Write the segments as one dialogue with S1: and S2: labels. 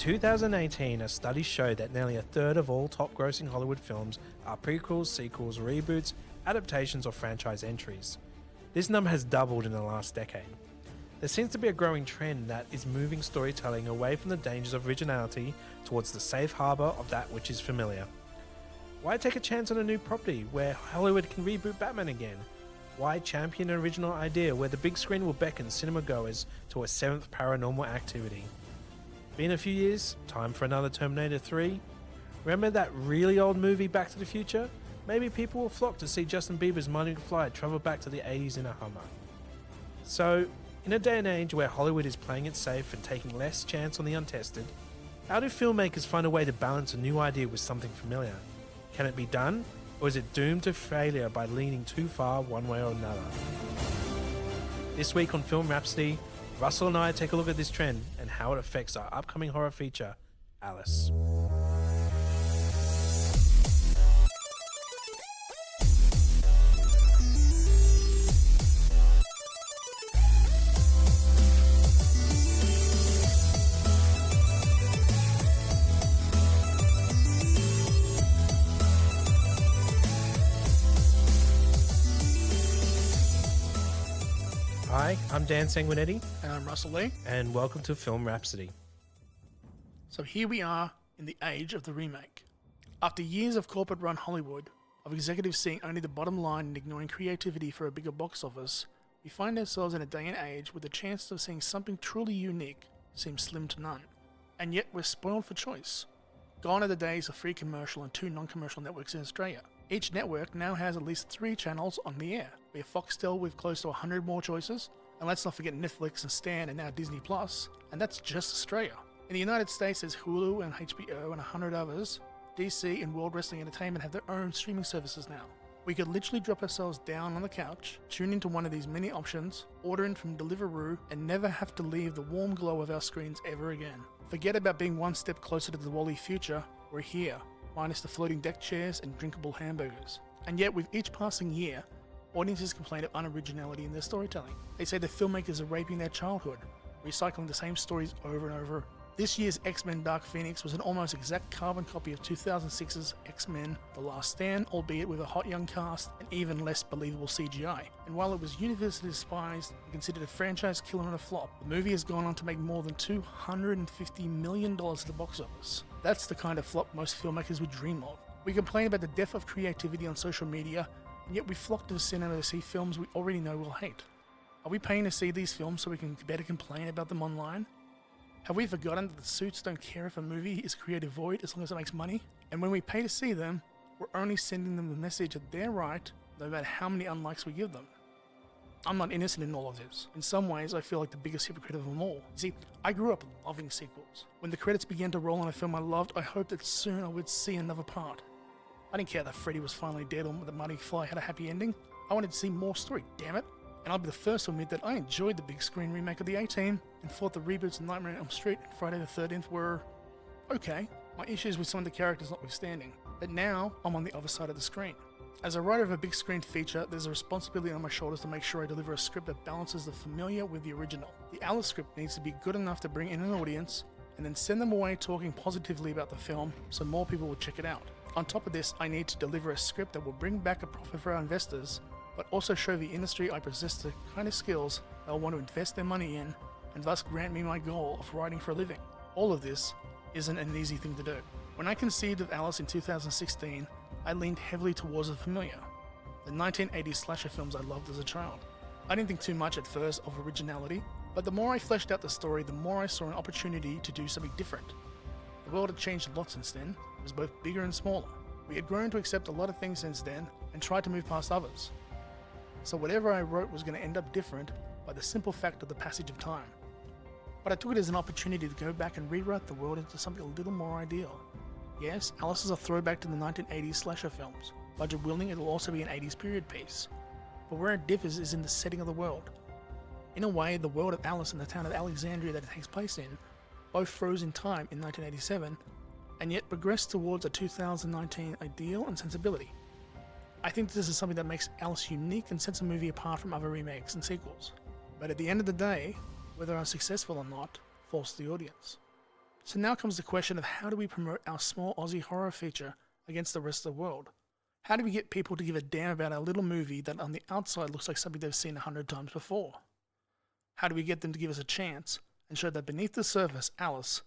S1: 2018, a study showed that nearly a third of all top-grossing Hollywood films are prequels, sequels, reboots, adaptations, or franchise entries. This number has doubled in the last decade. There seems to be a growing trend that is moving storytelling away from the dangers of originality towards the safe harbour of that which is familiar. Why take a chance on a new property where Hollywood can reboot Batman again? Why champion an original idea where the big screen will beckon cinema goers to a seventh paranormal activity? Been a few years, time for another Terminator 3? Remember that really old movie Back to the Future? Maybe people will flock to see Justin Bieber's Money to Fly travel back to the 80s in a Hummer. So, in a day and age where Hollywood is playing it safe and taking less chance on the untested, how do filmmakers find a way to balance a new idea with something familiar? Can it be done, or is it doomed to failure by leaning too far one way or another? This week on Film Rhapsody, Russell and I take a look at this trend and how it affects our upcoming horror feature, Alice. Hi, I'm Dan Sanguinetti.
S2: And I'm Russell Lee.
S1: And welcome to Film Rhapsody.
S2: So here we are in the age of the remake. After years of corporate-run Hollywood, of executives seeing only the bottom line and ignoring creativity for a bigger box office, we find ourselves in a day and age where the chance of seeing something truly unique seems slim to none. And yet we're spoiled for choice. Gone are the days of free commercial and 2 non-commercial networks in Australia. Each network now has at least 3 channels on the air. We have Foxtel with close to 100 more choices, and let's not forget Netflix and Stan and now Disney+, and that's just Australia. In the United States there's Hulu and HBO and 100 others. DC and World Wrestling Entertainment have their own streaming services now. We could literally drop ourselves down on the couch, tune into one of these many options, order in from Deliveroo, and never have to leave the warm glow of our screens ever again. Forget about being one step closer to the Wall-E future, we're here, minus the floating deck chairs and drinkable hamburgers. And yet with each passing year, audiences complain of unoriginality in their storytelling. They say the filmmakers are raping their childhood, recycling the same stories over and over. This year's X-Men Dark Phoenix was an almost exact carbon copy of 2006's X-Men The Last Stand, albeit with a hot young cast and even less believable CGI. And while it was universally despised and considered a franchise killer and a flop, the movie has gone on to make more than $250 million at the box office. That's the kind of flop most filmmakers would dream of. We complain about the death of creativity on social media, and yet we flock to the cinema to see films we already know we'll hate. Are we paying to see these films so we can better complain about them online? Have we forgotten that the suits don't care if a movie is a creative void as long as it makes money? And when we pay to see them, we're only sending them the message that they're right, no matter how many unlikes we give them. I'm not innocent in all of this. In some ways, I feel like the biggest hypocrite of them all. See, I grew up loving sequels. When the credits began to roll on a film I loved, I hoped that soon I would see another part. I didn't care that Freddy was finally dead or that Money Fly had a happy ending. I wanted to see more story, damn it. And I'll be the first to admit that I enjoyed the big screen remake of the A-Team and thought the reboots of Nightmare on Elm Street and Friday the 13th were okay, my issues with some of the characters notwithstanding. But now, I'm on the other side of the screen. As a writer of a big screen feature, there's a responsibility on my shoulders to make sure I deliver a script that balances the familiar with the original. The Alice script needs to be good enough to bring in an audience, and then send them away talking positively about the film so more people will check it out. On top of this, I need to deliver a script that will bring back a profit for our investors, but also show the industry I possess the kind of skills they'll want to invest their money in, and thus grant me my goal of writing for a living. All of this isn't an easy thing to do. When I conceived of Alice in 2016, I leaned heavily towards the familiar, the 1980s slasher films I loved as a child. I didn't think too much at first of originality, but the more I fleshed out the story, the more I saw an opportunity to do something different. The world had changed a lot since then. It was both bigger and smaller. We had grown to accept a lot of things since then, and tried to move past others. So whatever I wrote was going to end up different by the simple fact of the passage of time. But I took it as an opportunity to go back and rewrite the world into something a little more ideal. Yes, Alice is a throwback to the 1980s slasher films. Budget willing, it will also be an 80s period piece. But where it differs is in the setting of the world. In a way, the world of Alice and the town of Alexandria that it takes place in both froze in time in 1987, and yet progressed towards a 2019 ideal and sensibility. I think this is something that makes Alice unique and sets a movie apart from other remakes and sequels. But at the end of the day, whether I'm successful or not falls to the audience. So now comes the question of how do we promote our small Aussie horror feature against the rest of the world? How do we get people to give a damn about our little movie that on the outside looks like something they've seen 100 times before? How do we get them to give us a chance and show that beneath the surface, Alice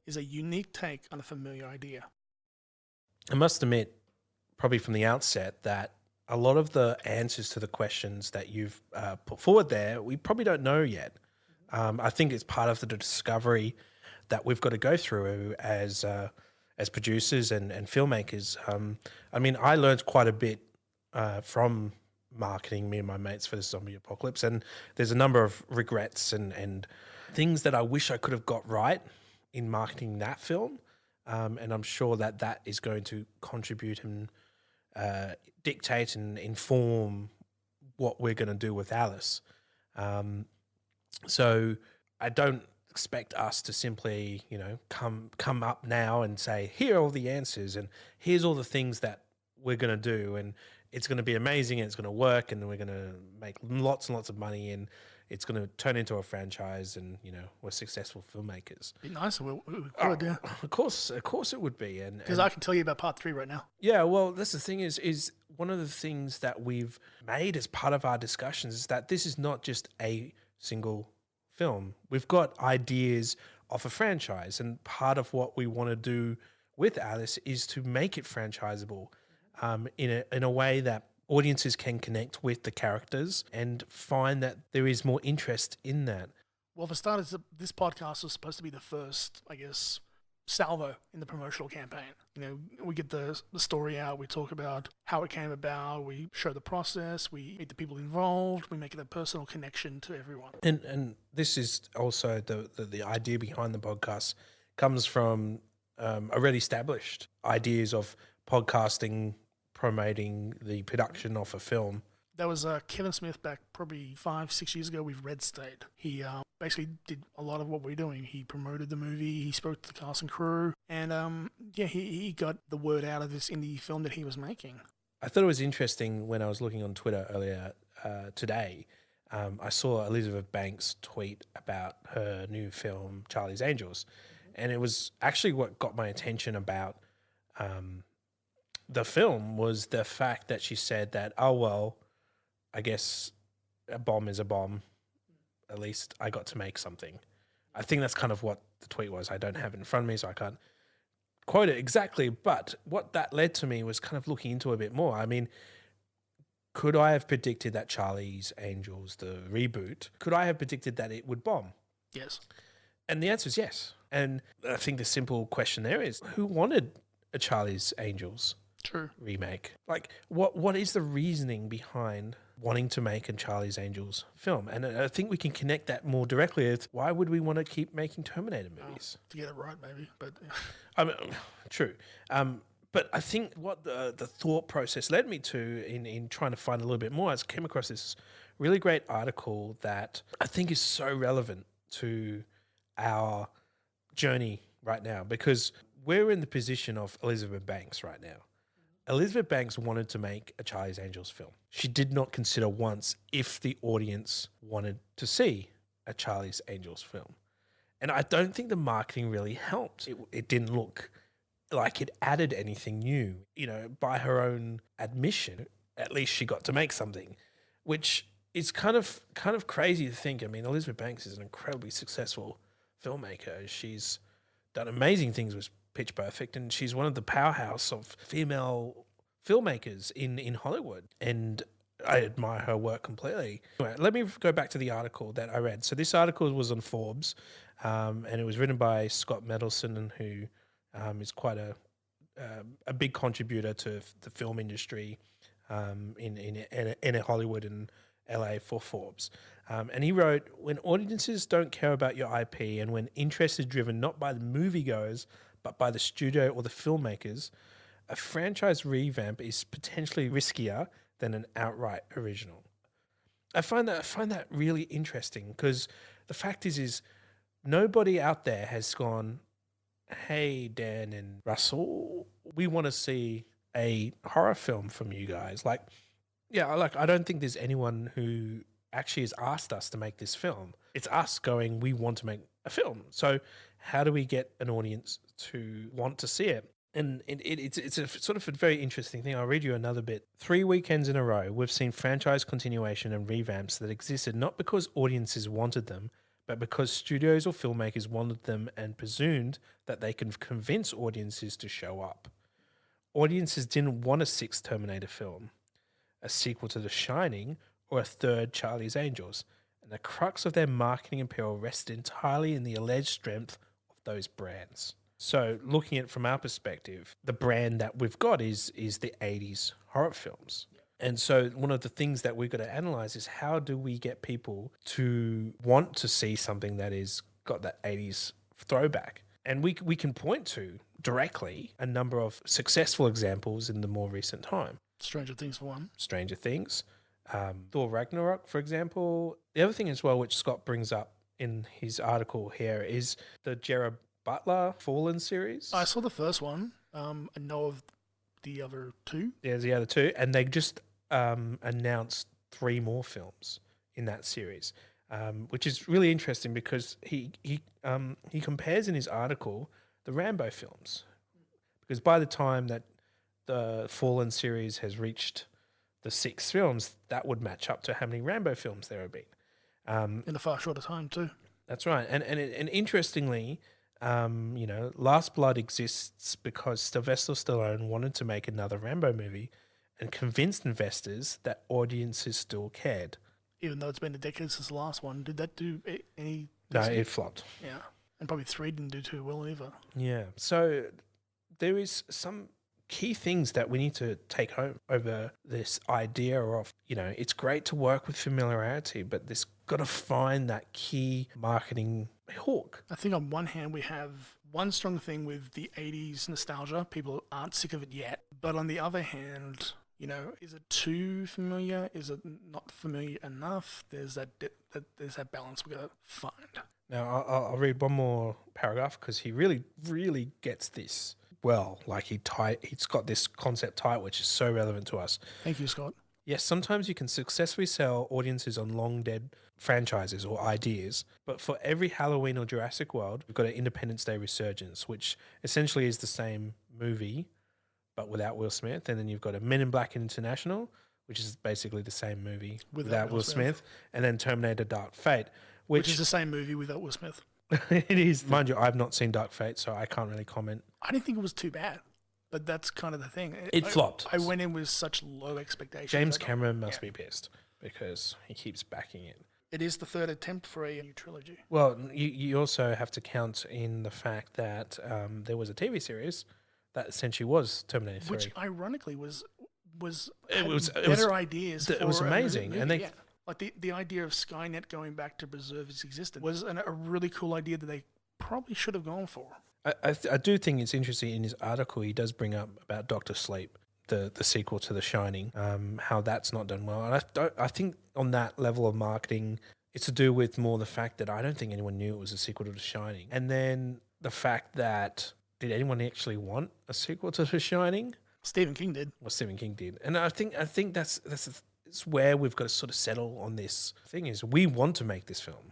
S2: is a unique take on a familiar idea?
S1: I must admit, probably from the outset, that a lot of the answers to the questions that you've put forward there, we probably don't know yet. I think it's part of the discovery that we've got to go through as producers and filmmakers. I mean, I learned quite a bit from marketing, me and my mates, for the zombie apocalypse, and there's a number of regrets and things that I wish I could have got right in marketing that film. And I'm sure that that is going to contribute and dictate and inform what we're going to do with Alice. So I don't expect us to simply, come up now and say, here are all the answers and here's all the things that we're going to do and it's going to be amazing and it's going to work and we're going to make lots and lots of money and it's going to turn into a franchise and, we're successful filmmakers.
S2: Be nice. We could, yeah.
S1: Of course it would be.
S2: Because I can tell you about part 3 right now.
S1: Yeah, well, that's the thing is one of the things that we've made as part of our discussions is that this is not just a single film. We've got ideas of a franchise, and part of what we want to do with Alice is to make it franchisable in a way that audiences can connect with the characters and find that there is more interest in that.
S2: Well, for starters, this podcast was supposed to be the first, I guess, salvo in the promotional campaign. We get the story out, we talk about how it came about, we show the process, we meet the people involved, we make it a personal connection to everyone.
S1: And this is also the idea behind the podcast comes from already established ideas of podcasting, promoting the production of a film.
S2: That was Kevin Smith back probably 5-6 years ago with Red State. He basically did a lot of what we're doing. He promoted the movie, he spoke to the cast and crew, and he got the word out of this indie film that he was making.
S1: I thought it was interesting when I was looking on Twitter earlier today. I saw Elizabeth Banks tweet about her new film, Charlie's Angels, and it was actually what got my attention about the film was the fact that she said that, oh, well, I guess a bomb is a bomb. At least I got to make something. I think that's kind of what the tweet was. I don't have it in front of me, so I can't quote it exactly. But what that led to me was kind of looking into a bit more. I mean, could I have predicted that Charlie's Angels, the reboot, could I have predicted that it would bomb?
S2: Yes.
S1: And the answer is yes. And I think the simple question there is, who wanted a Charlie's Angels remake? Like, what is the reasoning behind wanting to make a Charlie's Angels film? And I think we can connect that more directly with why would we want to keep making Terminator movies?
S2: To get it right, maybe. But
S1: I mean, true. But I think what the thought process led me to in trying to find a little bit more, I came across this really great article that I think is so relevant to our journey right now, because we're in the position of Elizabeth Banks right now. Elizabeth Banks wanted to make a Charlie's Angels film. She did not consider once if the audience wanted to see a Charlie's Angels film. And I don't think the marketing really helped. It didn't look like it added anything new. By her own admission, at least she got to make something, which is kind of crazy to think. I mean, Elizabeth Banks is an incredibly successful filmmaker. She's done amazing things with Pitch Perfect, and she's one of the powerhouse of female filmmakers in Hollywood, and I admire her work completely. Anyway, let me go back to the article that I read. So this article was on Forbes, and it was written by Scott Mendelson, who is quite a big contributor to the film industry in Hollywood and LA for Forbes. And he wrote, when audiences don't care about your IP and when interest is driven not by the moviegoers, but by the studio or the filmmakers, a franchise revamp is potentially riskier than an outright original. I find that really interesting, because the fact is nobody out there has gone, hey, Dan and Russell, we want to see a horror film from you guys. I don't think there's anyone who actually has asked us to make this film. It's us going, we want to make a film. So how do we get an audience to want to see it? And it's a sort of a very interesting thing. I'll read you another bit. 3 weekends in a row, we've seen franchise continuation and revamps that existed not because audiences wanted them, but because studios or filmmakers wanted them and presumed that they can convince audiences to show up. Audiences didn't want a sixth Terminator film, a sequel to The Shining, or a third Charlie's Angels. And the crux of their marketing appeal rested entirely in the alleged strength of those brands. So looking at it from our perspective, the brand that we've got is the 80s horror films. And so one of the things that we've got to analyze is how do we get people to want to see something that is got that 80s throwback? And we can point to directly a number of successful examples in the more recent time.
S2: Stranger Things for one.
S1: Stranger Things, Thor Ragnarok, for example. The other thing as well, which Scott brings up in his article here, is the Gerard Butler Fallen series.
S2: I saw the first one. I know of the other two.
S1: There's the other two, and they just announced 3 more films in that series, which is really interesting because he compares in his article the Rambo films, because by the time that the Fallen series has reached the 6 films, that would match up to how many Rambo films there have been.
S2: In a far shorter time too.
S1: That's right, and interestingly, Last Blood exists because Sylvester Stallone wanted to make another Rambo movie and convinced investors that audiences still cared.
S2: Even though it's been a decade since the last one, did that do any?
S1: No, it flopped.
S2: Yeah, and probably 3 didn't do too well either.
S1: Yeah, so there is some key things that we need to take home over this idea of, it's great to work with familiarity, but this got to find that key marketing hook.
S2: I think on one hand we have one strong thing with the 80s nostalgia. People aren't sick of it yet. But on the other hand, is it too familiar? Is it not familiar enough? There's that balance we got to find.
S1: Now, I'll read one more paragraph because he really, really gets this well. Like he's got this concept tight, which is so relevant to us.
S2: Thank you, Scott.
S1: Yes, sometimes you can successfully sell audiences on long dead franchises or ideas, but for every Halloween or Jurassic World, we've got an Independence Day resurgence, which essentially is the same movie, but without Will Smith. And then you've got a Men in Black International, which is basically the same movie without Will Smith. And then Terminator Dark Fate, which
S2: is the same movie without Will Smith.
S1: It is. Mind you, I've not seen Dark Fate, so I can't really comment.
S2: I didn't think it was too bad. But that's kind of the thing.
S1: It flopped.
S2: I went in with such low expectations.
S1: James Cameron must be pissed because he keeps backing it.
S2: It is the 3rd attempt for a new trilogy.
S1: Well, you also have to count in the fact that there was a TV series that essentially was Terminator 3.
S2: Which ironically was
S1: better
S2: ideas.
S1: It was amazing.
S2: Movie.
S1: And they...
S2: Like the idea of Skynet going back to preserve its existence was a really cool idea that they probably should have gone for.
S1: I do think it's interesting in his article, he does bring up about Dr. Sleep, the sequel to The Shining, how that's not done well. And I think on that level of marketing, it's to do with more the fact that I don't think anyone knew it was a sequel to The Shining. And then the fact that, did anyone actually want a sequel to The Shining?
S2: Stephen King did.
S1: Well, Stephen King did. And I think that's it's where we've got to sort of settle on this thing is we want to make this film.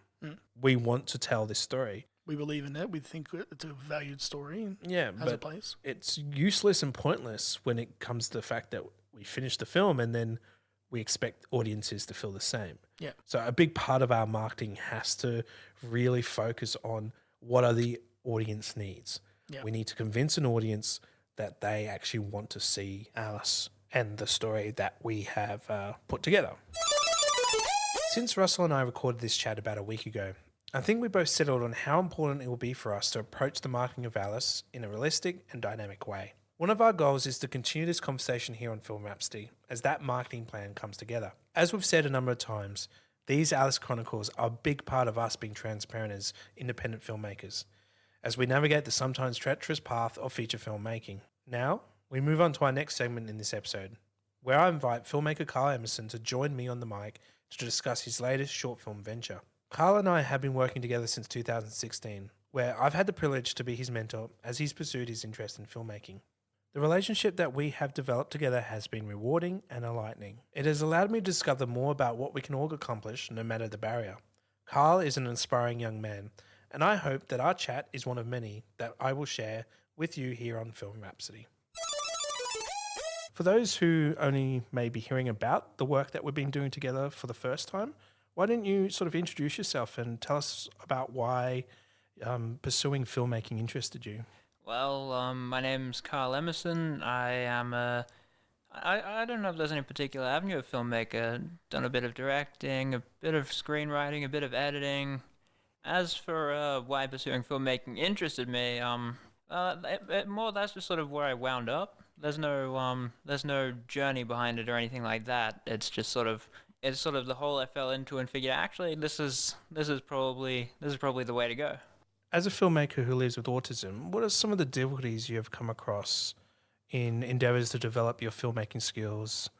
S1: We want to tell this story.
S2: We believe in it. We think it's a valued story.
S1: Yeah,
S2: has a place.
S1: It's useless and pointless when it comes to the fact that we finish the film and then we expect audiences to feel the same.
S2: Yeah.
S1: So a big part of our marketing has to really focus on what are the audience needs.
S2: Yeah.
S1: We need to convince an audience that they actually want to see Alice and the story that we have put together. Since Russell and I recorded this chat about a week ago, I think we both settled on how important it will be for us to approach the marketing of Alice in a realistic and dynamic way. One of our goals is to continue this conversation here on Film Rhapsody as that marketing plan comes together. As we've said a number of times, these Alice Chronicles are a big part of us being transparent as independent filmmakers, as we navigate the sometimes treacherous path of feature filmmaking. Now, we move on to our next segment in this episode, where I invite filmmaker Carl Emmerson to join me on the mic to discuss his latest short film venture. Carl and I have been working together since 2016, where I've had the privilege to be his mentor as he's pursued his interest in filmmaking. The relationship that we have developed together has been rewarding and enlightening. It has allowed me to discover more about what we can all accomplish no matter the barrier. Carl is an inspiring young man, and I hope that our chat is one of many that I will share with you here on Film Rhapsody. For those who only may be hearing about the work that we've been doing together for the first time, why don't you sort of introduce yourself and tell us about why pursuing filmmaking interested you?
S3: Well, my name's Carl Emmerson. I don't know if there's any particular avenue of filmmaker. Done a bit of directing, a bit of screenwriting, a bit of editing. As for why pursuing filmmaking interested me, that's just sort of where I wound up. There's no journey behind it or anything like that. It's sort of the hole I fell into and figured actually this is probably the way to go.
S1: As a filmmaker who lives with autism, what are some of the difficulties you have come across in endeavors to develop your filmmaking skills?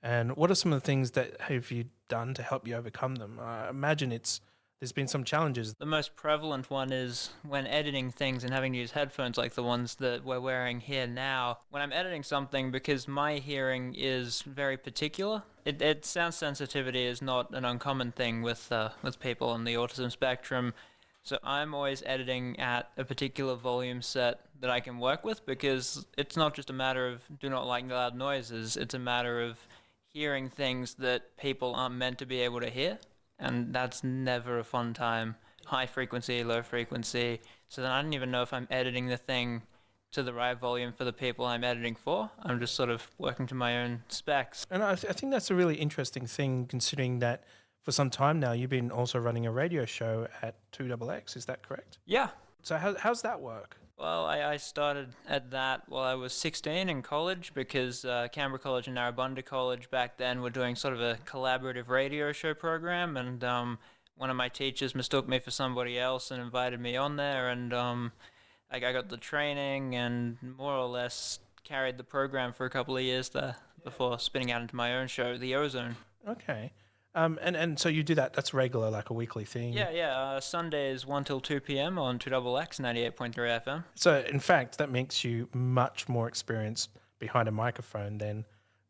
S1: And what are some of the things that have you done to help you overcome them? I imagine there's been some challenges.
S3: The most prevalent one is when editing things and having to use headphones like the ones that we're wearing here now. When I'm editing something, because my hearing is very particular, sound sensitivity is not an uncommon thing with people on the autism spectrum. So I'm always editing at a particular volume set that I can work with, because it's not just a matter of do not like loud noises, it's a matter of hearing things that people aren't meant to be able to hear. And that's never a fun time. High frequency, low frequency. So then I don't even know if I'm editing the thing to the right volume for the people I'm editing for. I'm just sort of working to my own specs.
S1: And I think that's a really interesting thing, considering that for some time now you've been also running a radio show at 2XX, is that correct?
S3: Yeah.
S1: So how's that work?
S3: Well, I started at that while I was 16 in college, because Canberra College and Narrabundah College back then were doing sort of a collaborative radio show program, and one of my teachers mistook me for somebody else and invited me on there, and I got the training and more or less carried the program for a couple of years there before spinning out into my own show, The Ozone.
S1: Okay. And so you do that's regular, like a weekly thing?
S3: Yeah. Sundays 1 till 2 p.m. on 2XX 98.3 FM.
S1: So, in fact, that makes you much more experienced behind a microphone than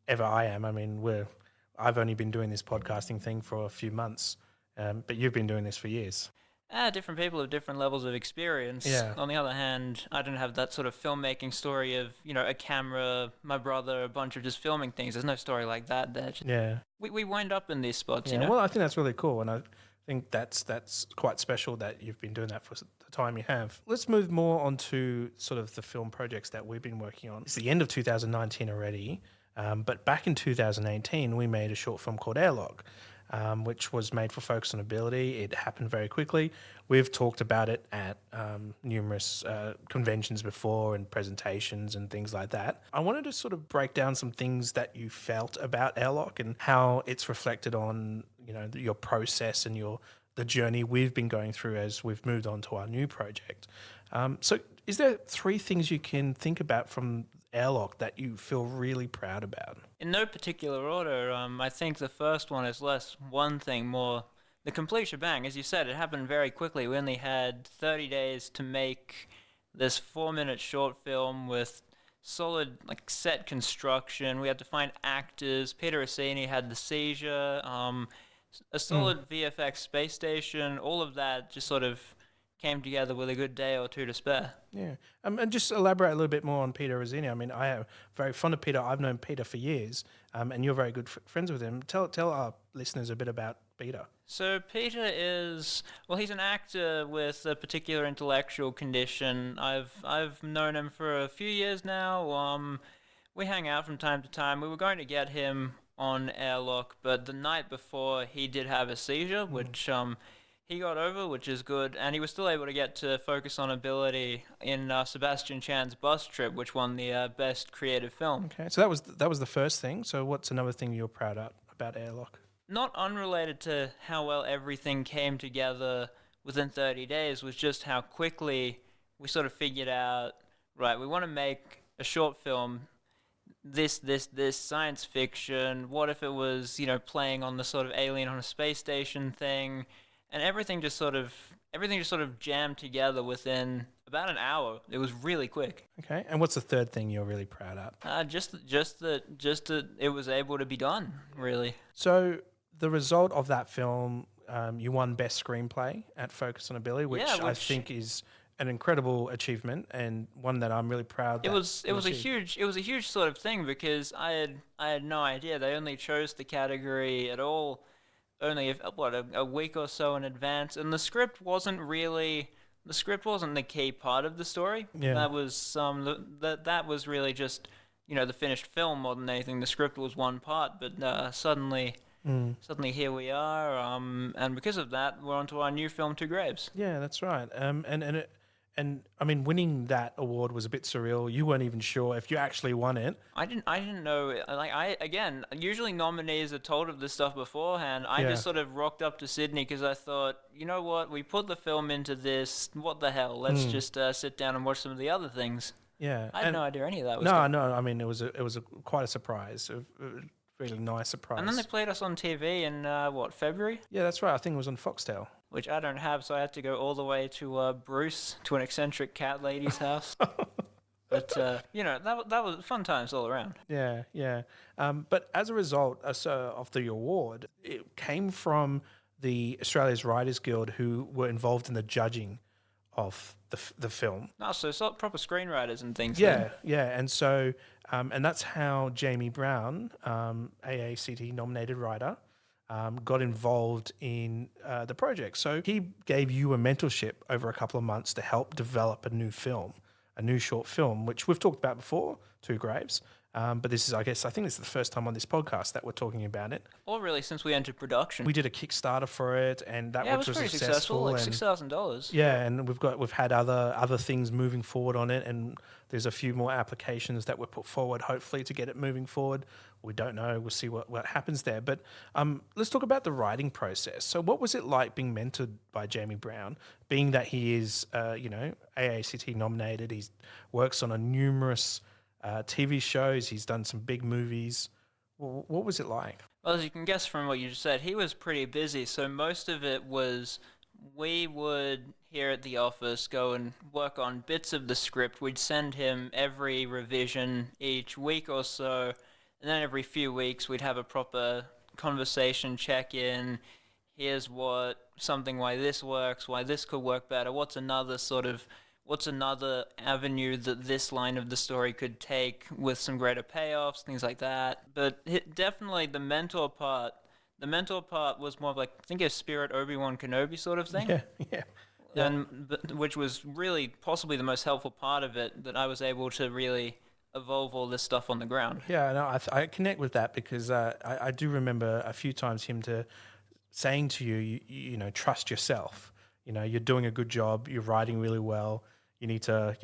S1: ever I am. I mean, I've only been doing this podcasting thing for a few months, but you've been doing this for years.
S3: Different people have different levels of experience.
S1: Yeah.
S3: On the other hand, I don't have that sort of filmmaking story of, a camera, my brother, a bunch of just filming things. There's no story like that there.
S1: Yeah.
S3: We wind up in these spots,
S1: Yeah, well, I think that's really cool, and I think that's quite special that you've been doing that for the time you have. Let's move more on to sort of the film projects that we've been working on. It's the end of 2019 already, but back in 2018, we made a short film called Airlock, which was made for Focus on Ability. It happened very quickly. We've talked about it at numerous conventions before and presentations and things like that. I wanted to sort of break down some things that you felt about Airlock and how it's reflected on, your process and the journey we've been going through as we've moved on to our new project. So is there 3 things you can think about from Airlock that you feel really proud about?
S3: In no particular order, I think the first one is less one thing, more the complete shebang. As you said, it happened very quickly. We only had 30 days to make this 4-minute short film with solid set construction. We had to find actors. Peter Rossini had the seizure, a solid VFX space station. All of that just sort of came together with a good day or two to spare.
S1: Yeah. And just elaborate a little bit more on Peter Rossini. I mean, I am very fond of Peter. I've known Peter for years, and you're very good friends with him. Tell our listeners a bit about Peter.
S3: So Peter he's an actor with a particular intellectual condition. I've known him for a few years now. We hang out from time to time. We were going to get him on Airlock, but the night before he did have a seizure, which he got over, which is good, and he was still able to get to Focus on Ability in Sebastian Chan's Bus Trip, which won the Best Creative Film.
S1: Okay, so that was the first thing. So what's another thing you're proud of about Airlock?
S3: Not unrelated to how well everything came together within 30 days was just how quickly we sort of figured out, right, we want to make a short film, this science fiction. What if it was, playing on the sort of alien on a space station thing? And everything just sort of jammed together within about an hour. It was really quick.
S1: Okay, and what's the third thing you're really proud of?
S3: Just that it was able to be done, really.
S1: So the result of that film you won Best Screenplay at Focus on Ability, which I think is an incredible achievement and one that I'm really proud.
S3: It was a huge sort of thing because I had no idea. They only chose the category at all only a week or so in advance, and the script wasn't the key part of the story.
S1: Yeah.
S3: That was that was really just the finished film more than anything. The script was one part, but suddenly here we are, and because of that, we're on to our new film, Two Graves.
S1: Yeah, that's right. And I mean, winning that award was a bit surreal. You weren't even sure if you actually won it.
S3: I didn't know. Again, usually nominees are told of this stuff beforehand. I just sort of rocked up to Sydney because I thought, you know what, we put the film into this. What the hell? Let's just sit down and watch some of the other things.
S1: Yeah,
S3: I had no idea any of that was.
S1: No. I mean, it was quite a surprise. A really nice surprise.
S3: And then they played us on TV in February?
S1: Yeah, that's right. I think it was on Foxtel.
S3: Which I don't have, so I had to go all the way to Bruce, to an eccentric cat lady's house. But that was fun times all around.
S1: Yeah. But as a result of the award, it came from the Australia's Writers Guild, who were involved in the judging of the film.
S3: No, so proper screenwriters and things.
S1: Yeah, and so and that's how Jaime Browne, AACTA nominated writer, got involved in the project. So he gave you a mentorship over a couple of months to help develop a new short film, which we've talked about before, Two Graves. But this is, I think this is the first time on this podcast that we're talking about it.
S3: Or really since we entered production.
S1: We did a Kickstarter for it, and that
S3: was pretty successful, like $6,000.
S1: Yeah, and we've had other things moving forward on it, and there's a few more applications that were put forward, hopefully to get it moving forward. We don't know. We'll see what happens there. But let's talk about the writing process. So what was it like being mentored by Jaime Browne, being that he is, AACTA nominated, he works on a numerous TV shows, he's done some big movies. What was it like?
S3: Well, as you can guess from what you just said, he was pretty busy, so most of it was we would, here at the office, go and work on bits of the script. We'd send him every revision each week or so, and then every few weeks we'd have a proper conversation, check-in. Here's why this works, why this could work better, what's another avenue that this line of the story could take with some greater payoffs, things like that. But definitely the mentor part was more of like, think of Spirit Obi-Wan Kenobi sort of thing.
S1: Yeah.
S3: Which was really possibly the most helpful part of it, that I was able to really evolve all this stuff on the ground.
S1: Yeah, no, I connect with that because I do remember a few times him saying to you, you know, trust yourself. You know, you're doing a good job. You're writing really well. You need to,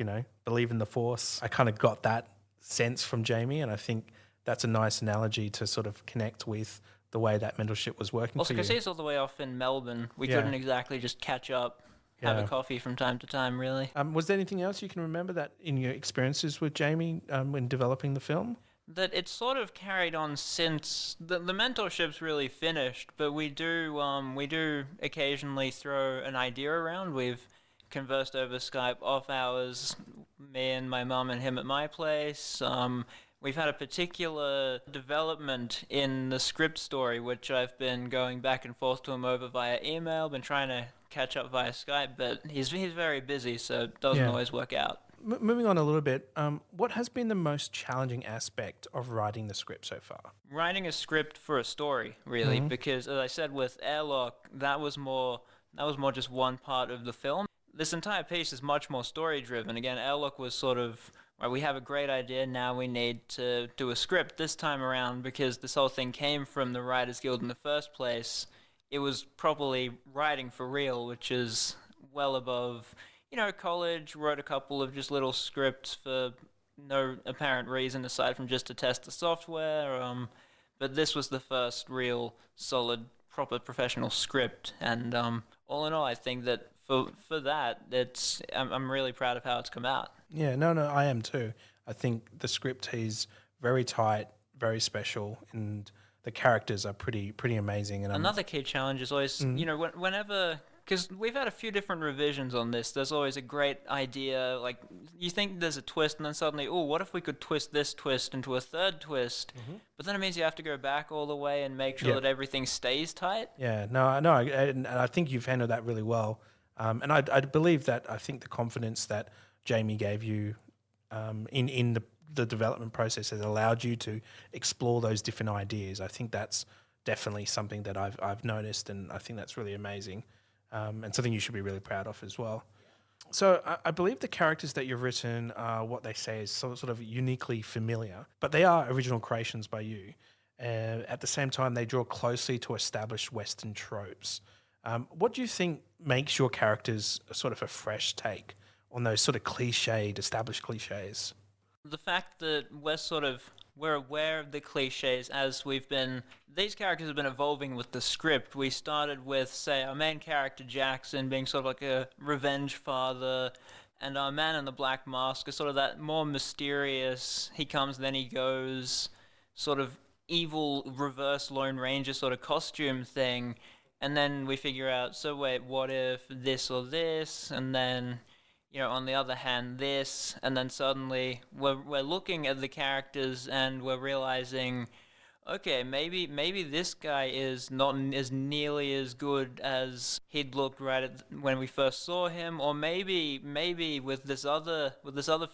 S1: believe in the force. I kind of got that sense from Jaime, and I think that's a nice analogy to sort of connect with the way that mentorship was working
S3: also,
S1: for you.
S3: because he's all the way off in Melbourne, we couldn't exactly just catch up, have a coffee from time to time, really.
S1: Was there anything else you can remember that in your experiences with Jaime when developing the film?
S3: That it's sort of carried on since the mentorship's really finished, but we do occasionally throw an idea around. We've conversed over Skype off hours, me and my mum and him at my place. We've had a particular development in the script story, which I've been going back and forth to him over via email, been trying to catch up via Skype, but he's very busy, so it doesn't always work out.
S1: Moving on a little bit, what has been the most challenging aspect of writing the script so far?
S3: Writing a script for a story, really, because as I said with Airlock, that was more just one part of the film. This entire piece is much more story-driven. Again, Airlock was sort of, right, we have a great idea, now we need to do a script. This time around, because this whole thing came from the Writers Guild in the first place, it was properly writing for real, which is well above, college, wrote a couple of just little scripts for no apparent reason aside from just to test the software. But this was the first real, solid, proper professional script. And all in all, I think that for that, I'm really proud of how it's come out. Yeah,
S1: no, I am too. I think the script is very tight, very special, and the characters are pretty amazing. And
S3: another key challenge is always, whenever because we've had a few different revisions on this. There's always a great idea, like you think there's a twist, and then suddenly, oh, what if we could twist this twist into a third twist? But then it means you have to go back all the way and make sure that everything stays tight.
S1: Yeah, no, and I think you've handled that really well. And I believe that I think the confidence that Jamie gave you in the development process has allowed you to explore those different ideas. I think that's definitely something that I've noticed, and I think that's really amazing, and something you should be really proud of as well. So I believe the characters that you've written are what they say is sort of uniquely familiar, but they are original creations by you. At the same time, they draw closely to established Western tropes. What do you think makes your characters sort of a fresh take on those sort of cliched, established cliches?
S3: The fact that we're aware of the cliches as these characters have been evolving with the script. We started with, say, our main character Jackson being sort of like a revenge father, and our man in the black mask is sort of that more mysterious, he comes then he goes, sort of evil reverse Lone Ranger sort of costume thing. And then we figure out, so wait, what if this or this, and then, on the other hand, this, and then suddenly we're looking at the characters and we're realizing, okay, maybe this guy is not as nearly as good as he'd looked when we first saw him, or maybe with this other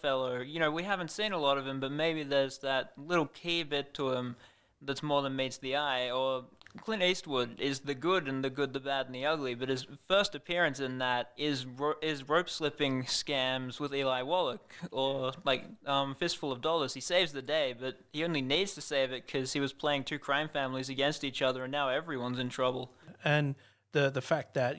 S3: fellow, we haven't seen a lot of him, but maybe there's that little key bit to him that's more than meets the eye. Or Clint Eastwood is the good, and the good, the bad, and the ugly, but his first appearance in that is rope slipping scams with Eli Wallach, or like Fistful of Dollars. He saves the day, but he only needs to save it because he was playing two crime families against each other, and now everyone's in trouble.
S1: And the fact that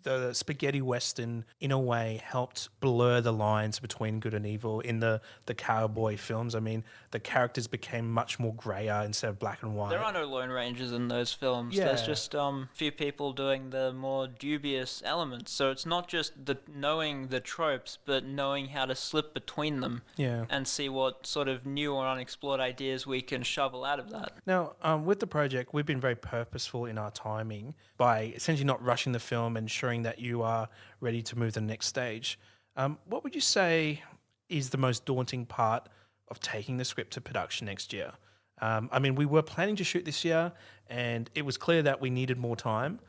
S1: the spaghetti western in a way helped blur the lines between good and evil in the cowboy films. I mean, the characters became much more grayer instead of black and white.
S3: There are no Lone Rangers in those films.
S1: Yeah.
S3: There's just few people doing the more dubious elements. So it's not just knowing the tropes, but knowing how to slip between them.
S1: Yeah.
S3: And see what sort of new or unexplored ideas we can shovel out of that.
S1: Now, with the project, we've been very purposeful in our timing by essentially not rushing the film and ensuring that you are ready to move to the next stage. What would you say is the most daunting part of taking the script to production next year? I mean, we were planning to shoot this year, and it was clear that we needed more time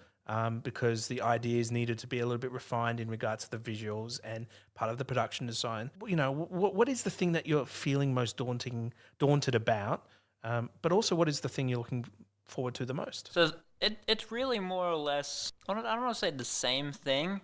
S1: because the ideas needed to be a little bit refined in regards to the visuals and part of the production design. What is the thing that you're feeling most daunted about? But also, what is the thing you're looking forward to the most?
S3: So it's really more or less, I don't want to say the same thing,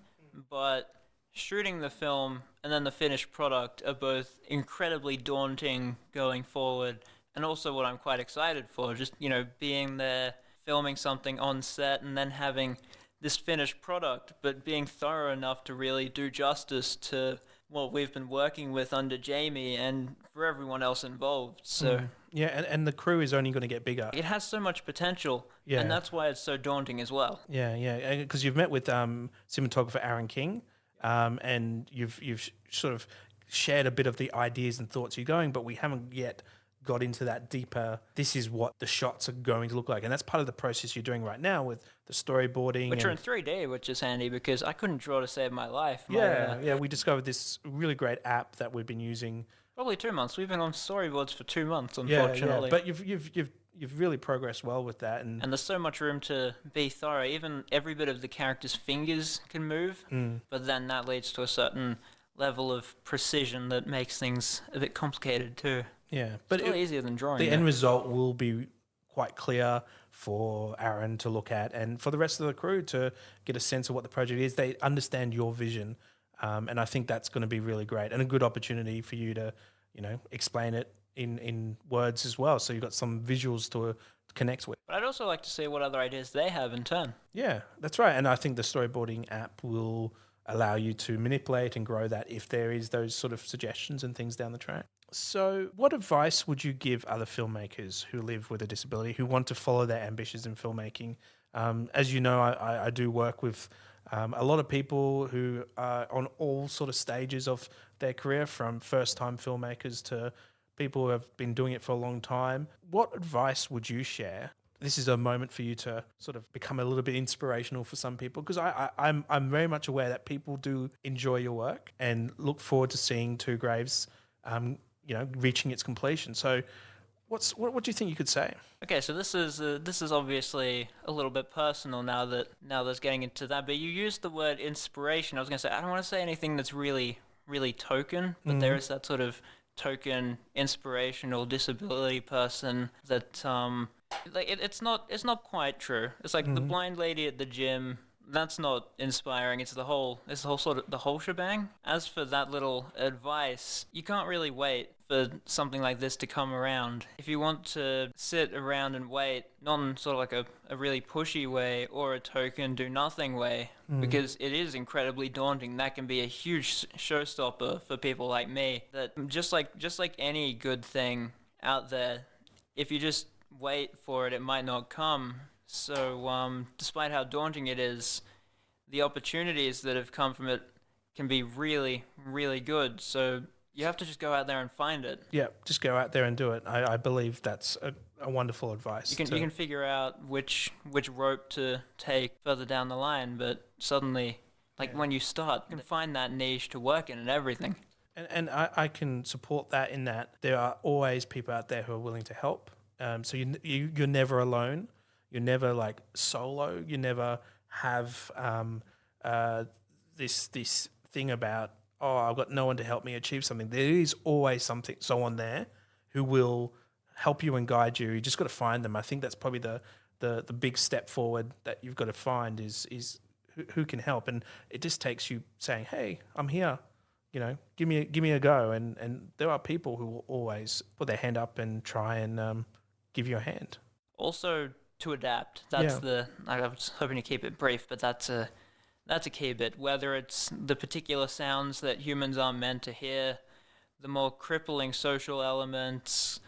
S3: but shooting the film and then the finished product are both incredibly daunting going forward, and also what I'm quite excited for, just, being there, filming something on set, and then having this finished product, but being thorough enough to really do justice to what we've been working with under Jamie and for everyone else involved. So
S1: yeah, and the crew is only going to get bigger.
S3: It has so much potential, and that's why it's so daunting as well.
S1: Yeah, because you've met with cinematographer Aaron King, and you've sort of shared a bit of the ideas and thoughts you're going, but we haven't yet got into that deeper, this is what the shots are going to look like. And that's part of the process you're doing right now with the storyboarding.
S3: Which are in 3D, which is handy because I couldn't draw to save my life.
S1: We discovered this really great app that we've been using.
S3: Probably 2 months. We've been on storyboards for 2 months, unfortunately.
S1: Yeah. But you've really progressed well with that. And
S3: there's so much room to be thorough. Even every bit of the character's fingers can move, but then that leads to a certain level of precision that makes things a bit complicated too.
S1: Yeah, but
S3: it's easier than drawing.
S1: The end result will be quite clear for Aaron to look at and for the rest of the crew to get a sense of what the project is. They understand your vision, and I think that's going to be really great and a good opportunity for you to, explain it in words as well. So you've got some visuals to connect with.
S3: But I'd also like to see what other ideas they have in turn.
S1: Yeah, that's right. And I think the storyboarding app will allow you to manipulate and grow that if there is those sort of suggestions and things down the track. So what advice would you give other filmmakers who live with a disability, who want to follow their ambitions in filmmaking? As you know, I do work with a lot of people who are on all sort of stages of their career, from first-time filmmakers to people who have been doing it for a long time. What advice would you share this is a moment for you to sort of become a little bit inspirational for some people, because I'm very much aware that people do enjoy your work and look forward to seeing Two Graves, reaching its completion. So what do you think you could say?
S3: Okay, so this is obviously a little bit personal now that's getting into that. But you used the word inspiration. I was going to say, I don't want to say anything that's really, really token, but there is that sort of token inspirational disability person that it's not quite true. It's like the blind lady at the gym. That's not inspiring. It's the whole shebang. As for that little advice, you can't really wait for something like this to come around. If you want to sit around and wait, not in sort of like a really pushy way or a token do nothing way, because it is incredibly daunting. That can be a huge showstopper for people like me. That just like any good thing out there, if you just wait for it, it might not come. So, despite how daunting it is, the opportunities that have come from it can be really, really good. So you have to just go out there and find it.
S1: Yeah, just go out there and do it. I believe that's a wonderful advice.
S3: You can figure out which rope to take further down the line, but suddenly, when you start, you can find that niche to work in and everything.
S1: And I can support that in that there are always people out there who are willing to help. So you're never alone. You're never like solo. You never have this thing about, oh, I've got no one to help me achieve something. There is always someone there who will help you and guide you. You just got to find them. I think that's probably the big step forward that you've got to find is who can help. And it just takes you saying, hey, I'm here. Give me a go. And there are people who will always put their hand up and try and give you a hand.
S3: Also, to adapt. That's I was hoping to keep it brief, but that's a key bit. Whether it's the particular sounds that humans aren't meant to hear, the more crippling social elements,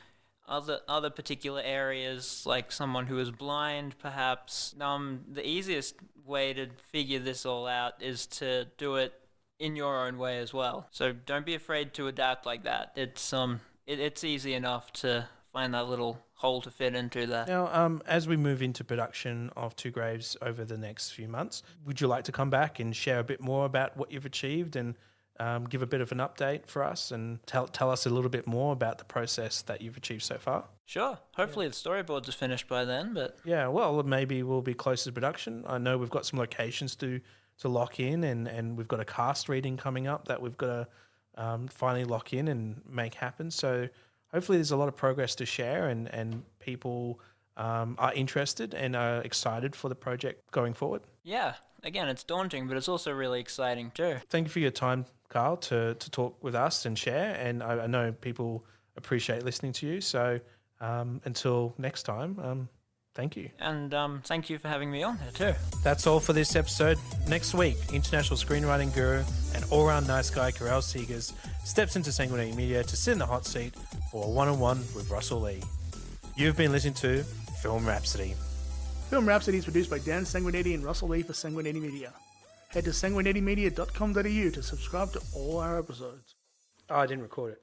S3: other particular areas, like someone who is blind, perhaps. The easiest way to figure this all out is to do it in your own way as well. So don't be afraid to adapt like that. It's easy enough to find that little hole to fit into there.
S1: Now, as we move into production of Two Graves over the next few months, would you like to come back and share a bit more about what you've achieved and give a bit of an update for us and tell us a little bit more about the process that you've achieved so far?
S3: Sure. Hopefully the storyboards are finished by then, but...
S1: Yeah, well, maybe we'll be close to production. I know we've got some locations to lock in and we've got a cast reading coming up that we've got to finally lock in and make happen. So hopefully there's a lot of progress to share and people are interested and are excited for the project going forward.
S3: Yeah, again, it's daunting, but it's also really exciting too.
S1: Thank you for your time, Carl, to talk with us and share. And I know people appreciate listening to you. So until next time, thank you.
S3: And thank you for having me on here too.
S1: That's all for this episode. Next week, international screenwriting guru and all-round nice guy Karel Seegers steps into Sanguinetti Media to sit in the hot seat for a one-on-one with Russell Lee. You've been listening to Film Rhapsody.
S2: Film Rhapsody is produced by Dan Sanguinetti and Russell Lee for Sanguinetti Media. Head to sanguinettimedia.com.au to subscribe to all our episodes.
S1: Oh, I didn't record it.